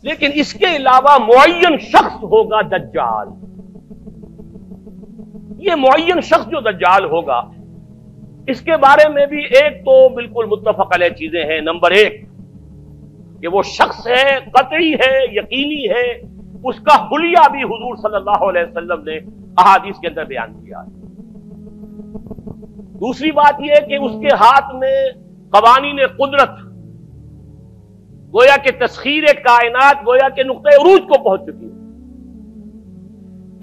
لیکن اس کے علاوہ معین شخص ہوگا دجال. یہ معین شخص جو دجال ہوگا اس کے بارے میں بھی ایک تو بالکل متفق علیہ چیزیں ہیں. نمبر ایک کہ وہ شخص ہے، قطعی ہے، یقینی ہے، اس کا حلیہ بھی حضور صلی اللہ علیہ وسلم نے احادیث کے اندر بیان کیا ہے. دوسری بات یہ کہ اس کے ہاتھ میں قوانین قدرت، گویا کہ تسخیر کائنات گویا کہ نقطۂ عروج کو پہنچ چکی ہے.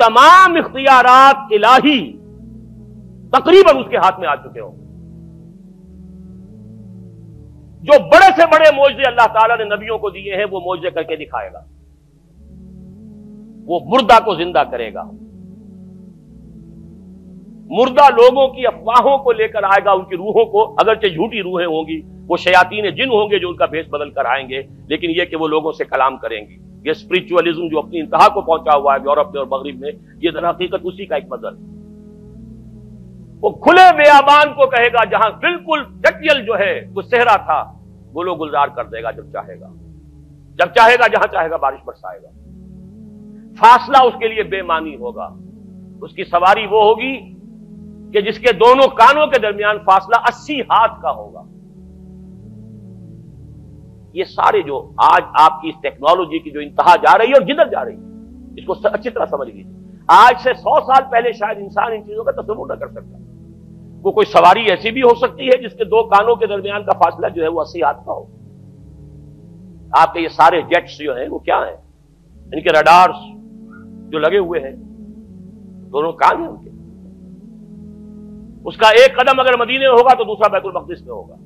تمام اختیارات الہی تقریباً اس کے ہاتھ میں آ چکے ہوں. جو بڑے سے بڑے معجزے اللہ تعالیٰ نے نبیوں کو دیے ہیں وہ معجزے کر کے دکھائے گا. وہ مردہ کو زندہ کرے گا، مردہ لوگوں کی افواہوں کو لے کر آئے گا، ان کی روحوں کو، اگرچہ جھوٹی روحیں ہوں گی، وہ شیاطین جن ہوں گے جو ان کا بھیس بدل کر آئیں گے، لیکن یہ کہ وہ لوگوں سے کلام کریں گی. یہ اسپرچولیزم جو اپنی انتہا کو پہنچا ہوا ہے یورپ میں اور مغرب میں، یہ در حقیقت اسی کا ایک مظہر ہے. وہ کھلے بیابان کو کہے گا جہاں بالکل جٹیل جو ہے وہ صحرا تھا، گل و گلزار کر دے گا جب چاہے گا. جب چاہے گا جہاں چاہے گا بارش برسائے گا. فاصلہ اس کے لیے بے معنی ہوگا. اس کی سواری وہ ہوگی کہ جس کے دونوں کانوں کے درمیان فاصلہ 80 ہاتھ کا ہوگا. یہ سارے جو آج آپ کی اس ٹیکنالوجی کی جو انتہا جا رہی ہے اور جدھر جا رہی ہے، اس کو اچھی طرح سمجھ لیجیے. آج سے 100 سال پہلے شاید انسان ان چیزوں کا تصور نہ کر سکتا. وہ کوئی سواری ایسی بھی ہو سکتی ہے جس کے دو کانوں کے درمیان کا فاصلہ جو ہے وہ 80 ہاتھ کا ہو. آپ کے یہ سارے جیٹس جو ہیں وہ کیا ہیں؟ ان کے رڈارز جو لگے ہوئے ہیں، دونوں کان ہیں ان کے. اس کا ایک قدم اگر مدینے میں ہوگا تو دوسرا بیت المقدس میں ہوگا.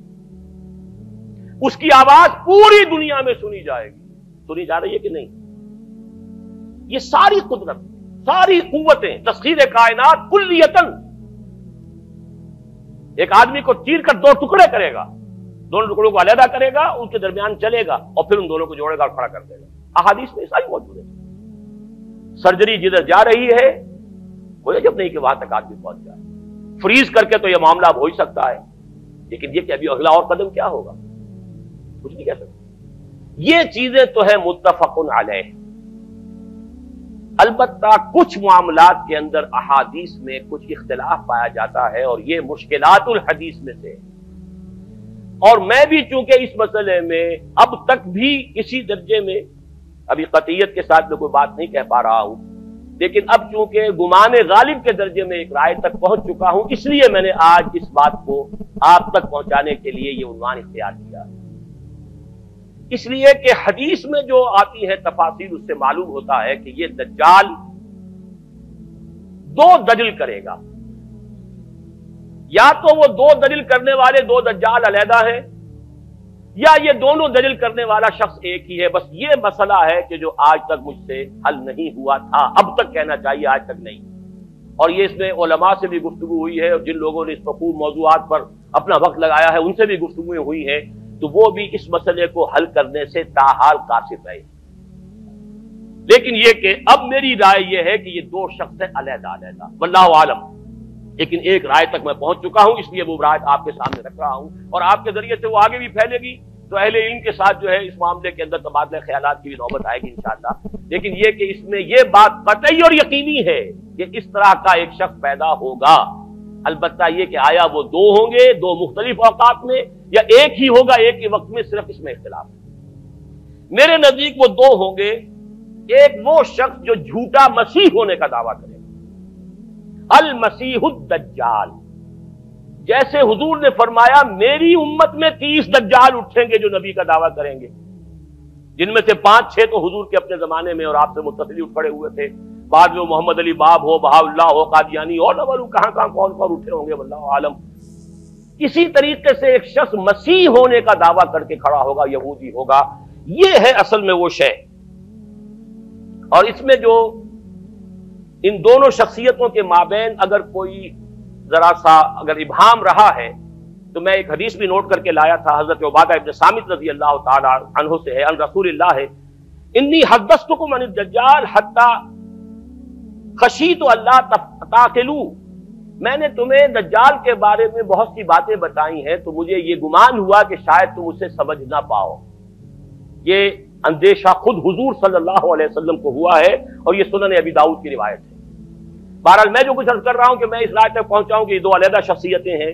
اس کی آواز پوری دنیا میں سنی جائے گی. سنی جا رہی ہے کہ نہیں؟ یہ ساری قدرت، ساری قوتیں، تسخیر کائنات کلیتاً ایک آدمی کو چیر کر دو ٹکڑے کرے گا، دونوں ٹکڑوں کو علیحدہ کرے گا، ان کے درمیان چلے گا اور پھر ان دونوں کو جوڑے گا اور کھڑا کر دے گا. احادیث میں ساری موجود ہے. سرجری جدھر جا رہی ہے کوئی عجب نہیں کہ وہاں تک آدمی پہنچ جائے. فریز کر کے تو یہ معاملہ اب ہو ہی سکتا ہے، لیکن یہ کہ ابھی اگلا اور قدم کیا ہوگا کچھ نہیں کہہ سکتے. یہ چیزیں تو ہے متفق علیہ. البتہ کچھ معاملات کے اندر احادیث میں کچھ اختلاف پایا جاتا ہے اور یہ مشکلات الحدیث میں سے. اور میں بھی چونکہ اس مسئلے میں اب تک بھی کسی درجے میں ابھی قطعیت کے ساتھ میں کوئی بات نہیں کہہ پا رہا ہوں، لیکن اب چونکہ گمان غالب کے درجے میں ایک رائے تک پہنچ چکا ہوں، اس لیے میں نے آج اس بات کو آپ تک پہنچانے کے لیے یہ عنوان اختیار کیا. اس لیے کہ حدیث میں جو آتی ہے تفاصیل، اس سے معلوم ہوتا ہے کہ یہ دجال دو دجل کرے گا. یا تو وہ دو دجل کرنے والے دو دجال علیحدہ ہیں، یا یہ دونوں دجل کرنے والا شخص ایک ہی ہے. بس یہ مسئلہ ہے کہ جو آج تک مجھ سے حل نہیں ہوا تھا، اب تک کہنا چاہیے آج تک نہیں. اور یہ اس میں علماء سے بھی گفتگو ہوئی ہے، اور جن لوگوں نے اس مفہوم موضوعات پر اپنا وقت لگایا ہے ان سے بھی گفتگویں ہوئی ہیں، تو وہ بھی اس مسئلے کو حل کرنے سے تاحال قاصر رہے. لیکن یہ کہ اب میری رائے یہ ہے کہ یہ دو شخص ہیں علیحدہ علیحدہ، واللہ عالم. لیکن ایک رائے تک میں پہنچ چکا ہوں، اس لیے وہ رائے آپ کے سامنے رکھ رہا ہوں، اور آپ کے ذریعے سے وہ آگے بھی پھیلے گی تو اہل علم کے ساتھ جو ہے اس معاملے کے اندر تبادلہ خیالات کی بھی نوبت آئے گی انشاءاللہ. لیکن یہ کہ اس میں یہ بات قطعی اور یقینی ہے کہ اس طرح کا ایک شخص پیدا ہوگا. البتہ یہ کہ آیا وہ دو ہوں گے دو مختلف اوقات میں، یا ایک ہی ہوگا ایک ہی وقت میں، صرف اس میں اختلاف ہے. میرے نزدیک وہ دو ہوں گے. ایک وہ شخص جو جھوٹا مسیح ہونے کا دعویٰ کرے گا، المسیح الدجال. جیسے حضور نے فرمایا میری امت میں 30 دجال اٹھیں گے جو نبی کا دعویٰ کریں گے، جن میں سے 5-6 تو حضور کے اپنے زمانے میں اور آپ سے متصل اٹھ پڑے ہوئے تھے. بعد میں محمد علی باب ہو، بہاء اللہ ہو، قادیانی اور نہ معلوم کہاں کہاں کون کون اٹھے ہوں گے، واللہ عالم. کسی طریقے سے ایک شخص مسیح ہونے کا دعویٰ کر کے کھڑا ہوگا، یہودی ہوگا. یہ ہے اصل میں وہ شے. اور اس میں جو ان دونوں شخصیتوں کے مابین اگر کوئی ذرا سا اگر ابہام رہا ہے تو میں ایک حدیث بھی نوٹ کر کے لایا تھا، حضرت عبادہ ابن صامت رضی اللہ تعالی عنہ سے ہے، عن رسول اللہ ہے، انی حدثتکم عن الدجال حتی خشیت اللہ تعقلوا. میں نے تمہیں دجال کے بارے میں بہت سی باتیں بتائی ہیں تو مجھے یہ گمان ہوا کہ شاید تم اسے سمجھ نہ پاؤ. یہ اندیشہ خود حضور صلی اللہ علیہ وسلم کو ہوا ہے، اور یہ سنن ابی داؤد کی روایت ہے۔ بہرحال میں جو کچھ عرض کر رہا ہوں کہ میں اس رائے تک پہنچاؤں کہ یہ دو علیحدہ شخصیتیں ہیں۔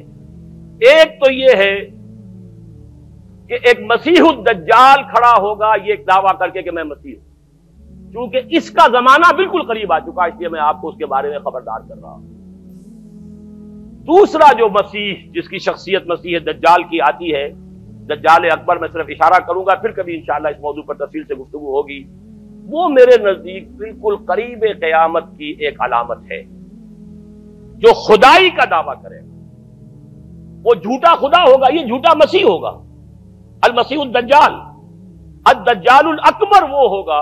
ایک تو یہ ہے کہ ایک مسیح الدجال کھڑا ہوگا یہ ایک دعویٰ کر کے کہ میں مسیح ہوں، چونکہ اس کا زمانہ بالکل قریب آ چکا، اس لیے میں آپ کو اس کے بارے میں خبردار کر رہا ہوں۔ دوسرا جو مسیح جس کی شخصیت مسیح دجال کی آتی ہے، دجال اکبر، میں صرف اشارہ کروں گا، پھر کبھی انشاءاللہ اس موضوع پر تفصیل سے گفتگو ہوگی، وہ میرے نزدیک بالکل قریب قیامت کی ایک علامت ہے۔ جو خدائی کا دعویٰ کرے گا وہ جھوٹا خدا ہوگا، یہ جھوٹا مسیح ہوگا، المسیح الدجال۔ الدجال الاکبر وہ ہوگا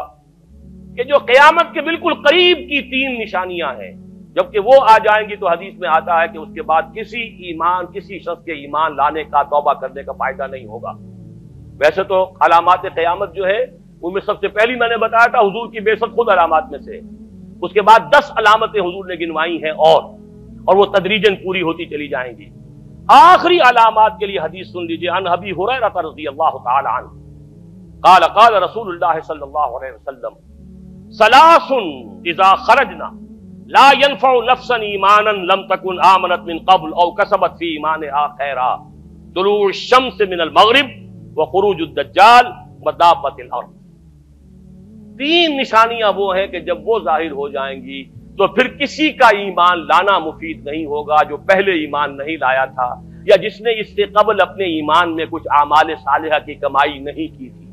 کہ جو قیامت کے بالکل قریب کی تین نشانیاں ہیں، جبکہ وہ آ جائیں گی تو حدیث میں آتا ہے کہ اس کے بعد کسی شخص کے ایمان لانے کا، توبہ کرنے کا فائدہ نہیں ہوگا۔ ویسے تو علامات قیامت جو ہے ان میں سب سے پہلی میں نے بتایا تھا حضور کی بعثت خود علامات میں سے، اس کے بعد 10 علامتیں حضور نے گنوائی ہیں اور وہ تدریجاً پوری ہوتی چلی جائیں گی۔ آخری علامات کے لیے حدیث سن لیجئے، عن ابی ہریرہ رضی اللہ تعالی عنہ قال قال رسول اللہ صلی اللہ علیہ وسلم ثلاث اذا خرجنا لا ينفع نفسا ایمانا لم تكن آمنت من قبل او کسبت فی ایمانها خیرا، طلوع الشمس من المغرب وخروج الدجال ودابۃ الارض۔ تین نشانیاں وہ ہیں کہ جب وہ ظاہر ہو جائیں گی تو پھر کسی کا ایمان لانا مفید نہیں ہوگا جو پہلے ایمان نہیں لایا تھا، یا جس نے اس سے قبل اپنے ایمان میں کچھ اعمال صالحہ کی کمائی نہیں کی تھی۔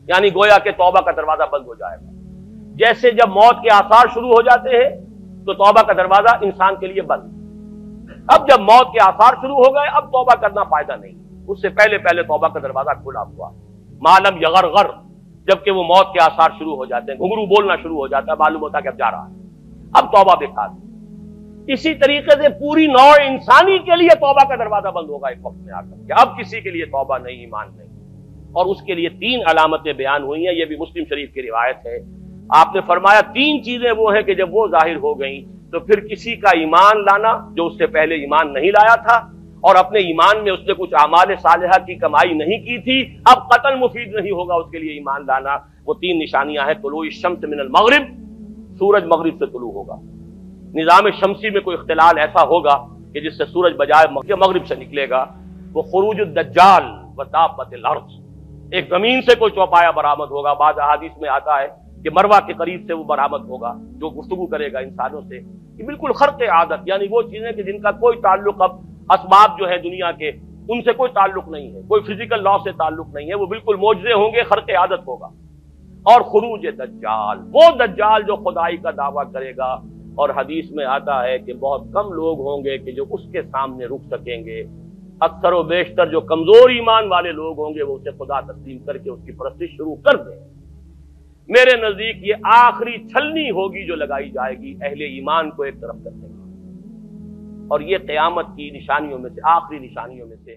یعنی گویا کہ توبہ کا دروازہ بند ہو جائے گا۔ جیسے جب موت کے آثار شروع ہو جاتے ہیں تو توبہ کا دروازہ انسان کے لیے بند۔ اب جب موت کے آثار شروع ہو گئے اب توبہ کرنا فائدہ نہیں، اس سے پہلے توبہ کا دروازہ کھلا ہوا، معلوم یغرغر، جبکہ وہ موت کے آثار شروع ہو جاتے ہیں، گھنگرو بولنا شروع ہو جاتا ہے، معلوم ہوتا ہے کہ اب جا رہا ہے، اب توبہ بیکار۔ اسی طریقے سے پوری نوع انسانی کے لیے توبہ کا دروازہ بند ہوگا ایک وقت میں آ کر کہ اب کسی کے لیے توبہ نہیں، ایمان نہیں، اور اس کے لیے 3 علامتیں بیان ہوئی ہیں، یہ بھی مسلم شریف کی روایت ہے۔ آپ نے فرمایا 3 چیزیں وہ ہیں کہ جب وہ ظاہر ہو گئیں تو پھر کسی کا ایمان لانا جو اس سے پہلے ایمان نہیں لایا تھا، اور اپنے ایمان میں اس نے کچھ اعمال صالحہ کی کمائی نہیں کی تھی، اب قتل مفید نہیں ہوگا اس کے لیے ایمان لانا۔ وہ 3 نشانیاں ہیں، طلوع الشمس من المغرب، سورج مغرب سے طلوع ہوگا، نظام شمسی میں کوئی اختلال ایسا ہوگا کہ جس سے سورج بجائے مغرب سے نکلے گا، وہ خروج الدجال ودابۃ الارض، ایک زمین سے کوئی چوپایا برآمد ہوگا، بعض احادیث میں آتا ہے کہ مروہ کے قریب سے وہ برآمد ہوگا جو گفتگو کرے گا انسانوں سے، یہ بالکل خرق عادت، یعنی وہ چیزیں کہ جن کا کوئی تعلق اب اسباب جو ہے دنیا کے ان سے کوئی تعلق نہیں ہے، کوئی فزیکل لا سے تعلق نہیں ہے، وہ بالکل معجزے ہوں گے، خرق عادت ہوگا۔ اور خروج دجال، وہ دجال جو خدائی کا دعویٰ کرے گا، اور حدیث میں آتا ہے کہ بہت کم لوگ ہوں گے کہ جو اس کے سامنے رک سکیں گے، اکثر و بیشتر جو کمزور ایمان والے لوگ ہوں گے وہ اسے خدا تسلیم کر کے اس کی پرستش شروع کر دیں۔ میرے نزدیک یہ آخری چھلنی ہوگی جو لگائی جائے گی اہل ایمان کو ایک طرف کرنے کی، اور یہ قیامت کی نشانیوں میں سے، آخری نشانیوں میں سے ہے۔